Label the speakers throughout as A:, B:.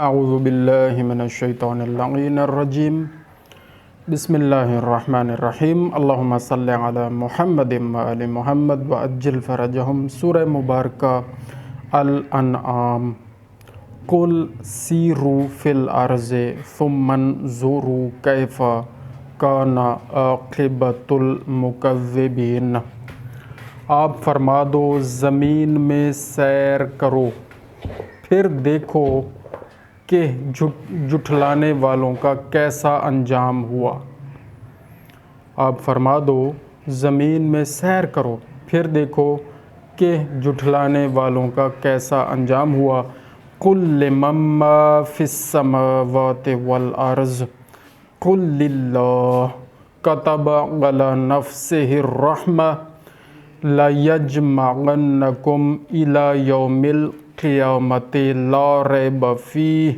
A: اعوذ باللہ من الشیطان اللعین الرجیم بسم اللہ الرحمن الرحیم اللہم صلی علی محمد وآل محمد وعجل فرجہم۔ سورہ مبارکہ الانعام۔ قل سیروا فی الارض ثم انظروا کیف کان عاقبۃ المکذبین۔ آپ فرما دو زمین میں سیر کرو پھر دیکھو کہ جھٹلانے والوں کا کیسا انجام ہوا۔ آپ فرما دو زمین میں سیر کرو پھر دیکھو کہ جھٹلانے والوں کا کیسا انجام ہوا۔ قل لمن ما فی السماوات والارض قل للہ کتب علی نفسہ الرحمہ لَيَجْمَعَنَّكُمْ إِلَى يَوْمِ الْقِيَامَةِ لَا رَيْبَ فِيهِ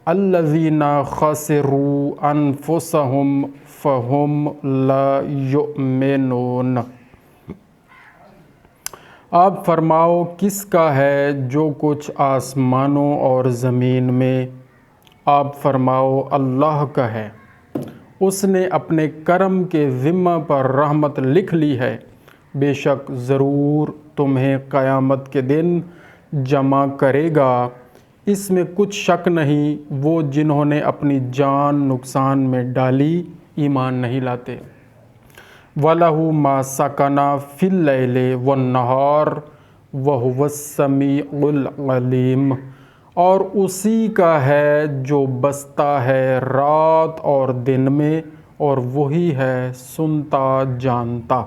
A: الَّذِينَ خَسِرُوا أَنفُسَهُمْ فَهُمْ لَا يُؤْمِنُونَ۔ آپ فرماؤ کس کا ہے جو کچھ آسمانوں اور زمین میں؟ آپ فرماؤ اللہ کا ہے، اس نے اپنے کرم کے ذمہ پر رحمت لکھ لی ہے۔ بے شک ضرور تمہیں قیامت کے دن جمع کرے گا، اس میں کچھ شک نہیں وہ جنہوں نے اپنی جان نقصان میں ڈالی ایمان نہیں لاتے۔ وَلَهُ مَا سَكَنَ فِي اللَّيْلِ وَالنَّهَارِ وَهُوَ السَّمِيعُ الْعَلِيمُ۔ اور اسی کا ہے جو بستا ہے رات اور دن میں، اور وہی ہے سنتا جانتا۔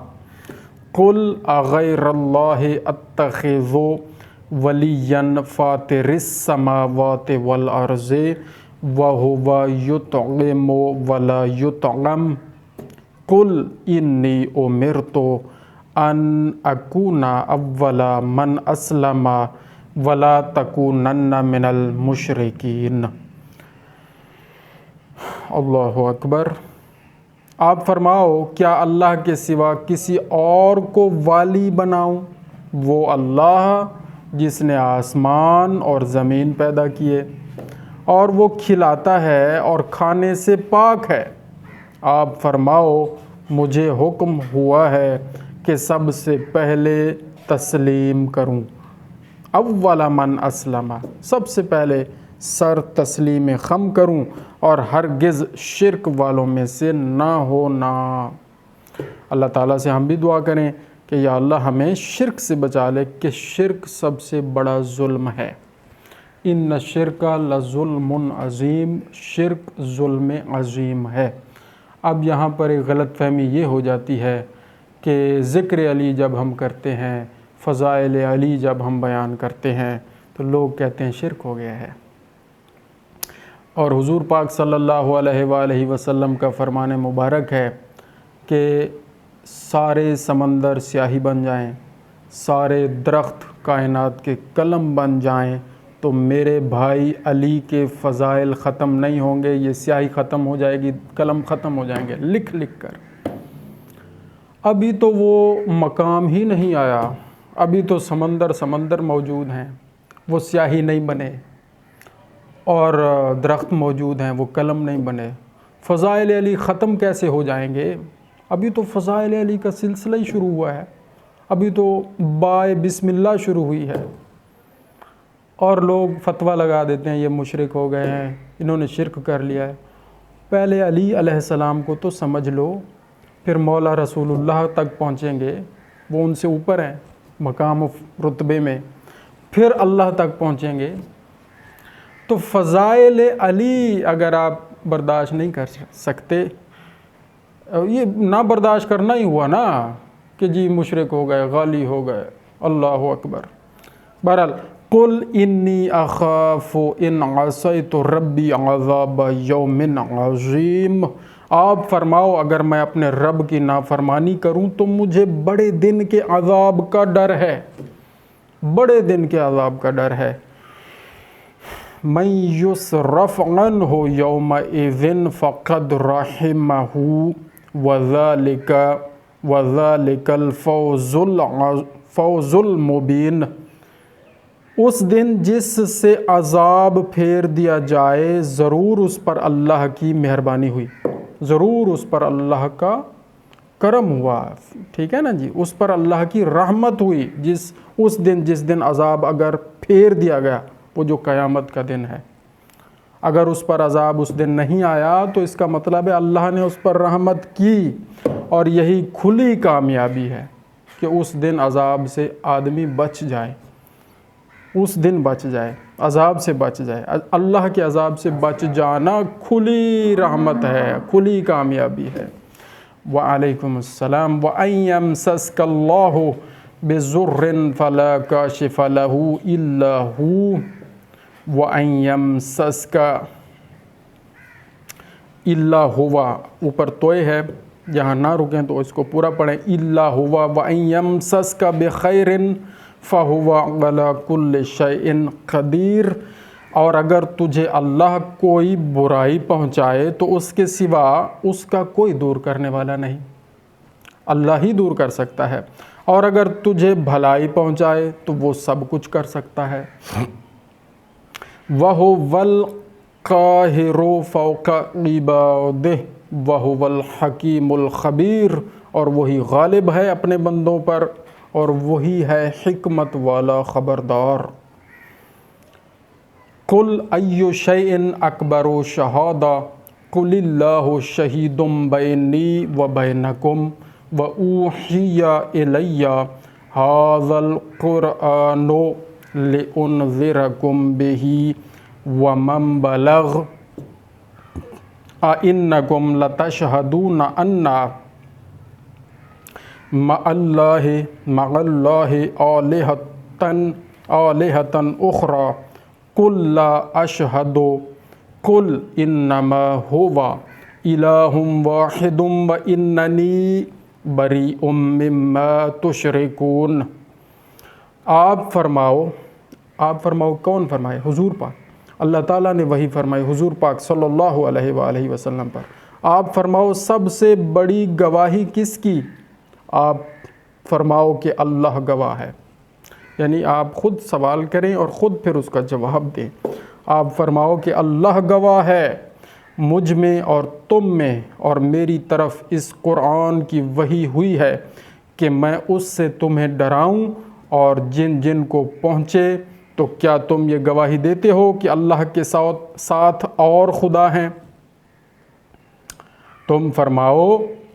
A: قل اغیر اللہ اتخذ ولیا فاطر السماوات والارض وہو یطعم ولا یطعم قل انی امرت ان اکون اول من اسلم ولا تکونن من المشرکین۔ اللہ اکبر۔ آپ فرماؤ کیا اللہ کے سوا کسی اور کو والی بناؤں؟ وہ اللہ جس نے آسمان اور زمین پیدا کیے، اور وہ کھلاتا ہے اور کھانے سے پاک ہے۔ آپ فرماؤ مجھے حکم ہوا ہے کہ سب سے پہلے تسلیم کروں۔ اول من اسلم، سب سے پہلے سر تسلیم خم کروں، اور ہرگز شرک والوں میں سے نہ ہونا۔ اللہ تعالیٰ سے ہم بھی دعا کریں کہ یا اللہ ہمیں شرک سے بچا لے، کہ شرک سب سے بڑا ظلم ہے۔ ان الشرک لظلم عظیم، شرک ظلم عظیم ہے۔ اب یہاں پر ایک غلط فہمی یہ ہو جاتی ہے کہ ذکر علی جب ہم کرتے ہیں، فضائل علی جب ہم بیان کرتے ہیں تو لوگ کہتے ہیں شرک ہو گیا ہے۔ اور حضور پاک صلی اللہ علیہ وآلہ وسلم کا فرمان مبارک ہے کہ سارے سمندر سیاہی بن جائیں، سارے درخت کائنات کے قلم بن جائیں تو میرے بھائی علی کے فضائل ختم نہیں ہوں گے، یہ سیاہی ختم ہو جائے گی، قلم ختم ہو جائیں گے لکھ لکھ کر۔ ابھی تو وہ مقام ہی نہیں آیا، ابھی تو سمندر موجود ہیں، وہ سیاہی نہیں بنے، اور درخت موجود ہیں وہ قلم نہیں بنے۔ فضائل علی ختم کیسے ہو جائیں گے؟ ابھی تو فضائل علی کا سلسلہ ہی شروع ہوا ہے، ابھی تو بائے بسم اللہ شروع ہوئی ہے، اور لوگ فتویٰ لگا دیتے ہیں یہ مشرک ہو گئے ہیں، انہوں نے شرک کر لیا ہے۔ پہلے علی علیہ السلام کو تو سمجھ لو، پھر مولا رسول اللہ تک پہنچیں گے، وہ ان سے اوپر ہیں مقام رتبے میں، پھر اللہ تک پہنچیں گے۔ تو فضائل علی اگر آپ برداشت نہیں کر سکتے، یہ نہ برداشت کرنا ہی ہوا نا کہ جی مشرک ہو گئے، غالی ہو گئے۔ اللہ اکبر۔ بہرحال قل انی اخاف ان عصیت ربی عذاب یوم عظیم۔ آپ فرماؤ اگر میں اپنے رب کی نافرمانی کروں تو مجھے بڑے دن کے عذاب کا ڈر ہے، بڑے دن کے عذاب کا ڈر ہے۔ من یصرف عنہ یومئذ فقد رحمہ وذلک الفوز المبین۔ اس دن جس سے عذاب پھیر دیا جائے ضرور اس پر اللہ کی مہربانی ہوئی، ضرور اس پر اللہ کا کرم ہوا، ٹھیک ہے نا جی، اس پر اللہ کی رحمت ہوئی اس دن عذاب اگر پھیر دیا گیا، وہ جو قیامت کا دن ہے، اگر اس پر عذاب اس دن نہیں آیا تو اس کا مطلب ہے اللہ نے اس پر رحمت کی، اور یہی کھلی کامیابی ہے کہ اس دن عذاب سے آدمی بچ جائے، اس دن بچ جائے، عذاب سے بچ جائے۔ اللہ کے عذاب سے بچ جانا کھلی رحمت ہے، کھلی کامیابی ہے۔ وعلیکم السلام۔ وَأَن يَمْسَسْكَ اللَّهُ بِضُرٍّ فَلَا كَاشِفَ لَهُ إِلَّا هُوَ وَأَن يَمْسَسْكَ إِلَّا هُوَ، اوپر توئے ہے، یہاں نہ رکیں تو اس کو پورا پڑھیں، إِلَّا هُوَ وَأَن يَمْسَسْكَ بِخَيْرٍ فَهُوَ عَلَى كُلِّ شَيْءٍ قَدِيرٌ، اور اگر تجھے اللہ کوئی برائی پہنچائے تو اس کے سوا اس کا کوئی دور کرنے والا نہیں، اللہ ہی دور کر سکتا ہے، اور اگر تجھے بھلائی پہنچائے تو وہ سب کچھ کر سکتا ہے۔ وَهُوَ الْقَاهِرُ فَوْقَ عِبَادِهِ وَهُوَ الْحَكِيمُ الْخَبِيرُ، اور وہی غالب ہے اپنے بندوں پر اور وہی ہے حکمت والا خبردار۔ قُلْ أَيُّ شَيْءٍ أَكْبَرُ شَهَادَةً قُلِ اللَّهُ شَهِيدٌ بَيْنِي وَبَيْنَكُمْ وَأُوحِيَ إِلَيَّ هَذَا الْقُرْآنُ لِأُنذِرَكُم بِهِ وَمَن بَلَغَ أَئِنَّكُمْ لَتَشْهَدُونَ أَنَّ مَعَ اللَّهِ آلِهَةً أُخْرَى قُلْ لَا أَشْهَدُ قُلْ إِنَّمَا هُوَ إِلَٰهٌ وَاحِدٌ وَإِنَّنِي بَرِيءٌ مِّمَّا تُشْرِكُونَ۔ آپ فرماؤ، کون فرمائے؟ حضور پاک، اللہ تعالیٰ نے وحی فرمائی حضور پاک صلی اللہ علیہ وآلہ وسلم پر۔ آپ فرماؤ سب سے بڑی گواہی کس کی؟ آپ فرماؤ کہ اللہ گواہ ہے، یعنی آپ خود سوال کریں اور خود پھر اس کا جواب دیں۔ آپ فرماؤ کہ اللہ گواہ ہے مجھ میں اور تم میں، اور میری طرف اس قرآن کی وحی ہوئی ہے کہ میں اس سے تمہیں ڈراؤں، اور جن جن کو پہنچے تو کیا تم یہ گواہی دیتے ہو کہ اللہ کے ساتھ اور خدا ہیں؟ تم فرماؤ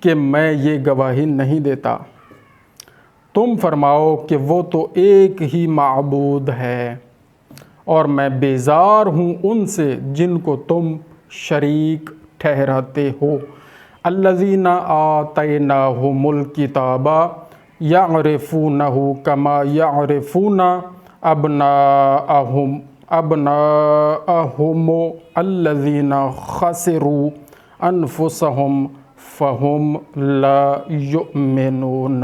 A: کہ میں یہ گواہی نہیں دیتا۔ تم فرماؤ کہ وہ تو ایک ہی معبود ہے، اور میں بیزار ہوں ان سے جن کو تم شریک ٹھہراتے ہو۔ الذین آتیناہم الکتاب یعرفونہ کما یعرفون ابناءہم الذین خسروا انفسہم فہم لا یؤمنون۔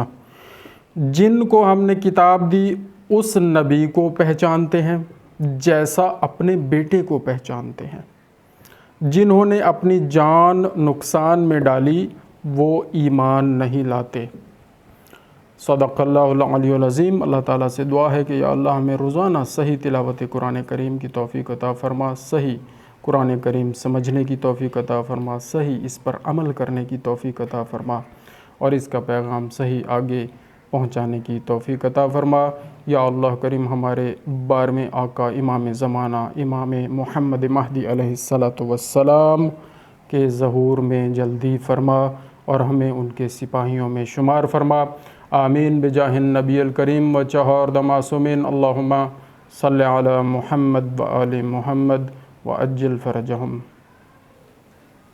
A: جن کو ہم نے کتاب دی اس نبی کو پہچانتے ہیں جیسا اپنے بیٹے کو پہچانتے ہیں، جنہوں نے اپنی جان نقصان میں ڈالی وہ ایمان نہیں لاتے۔ صدق اللہ العلی العظیم۔ اللہ تعالیٰ سے دعا ہے کہ یا اللہ ہمیں روزانہ صحیح تلاوت قرآن کریم کی توفیق عطا فرما، صحیح قرآن کریم سمجھنے کی توفیق عطا فرما، صحیح اس پر عمل کرنے کی توفیق عطا فرما، اور اس کا پیغام صحیح آگے پہنچانے کی توفیق عطا فرما۔ یا اللہ کریم ہمارے 12ویں آقا امام زمانہ امام محمد مہدی علیہ السلام کے ظہور میں جلدی فرما، اور ہمیں ان کے سپاہیوں میں شمار فرما۔ آمین بجاہ النبی الکریم و چہارد معصومین۔ اللہم صلی علی محمد و آل محمد وعجل فرجہم۔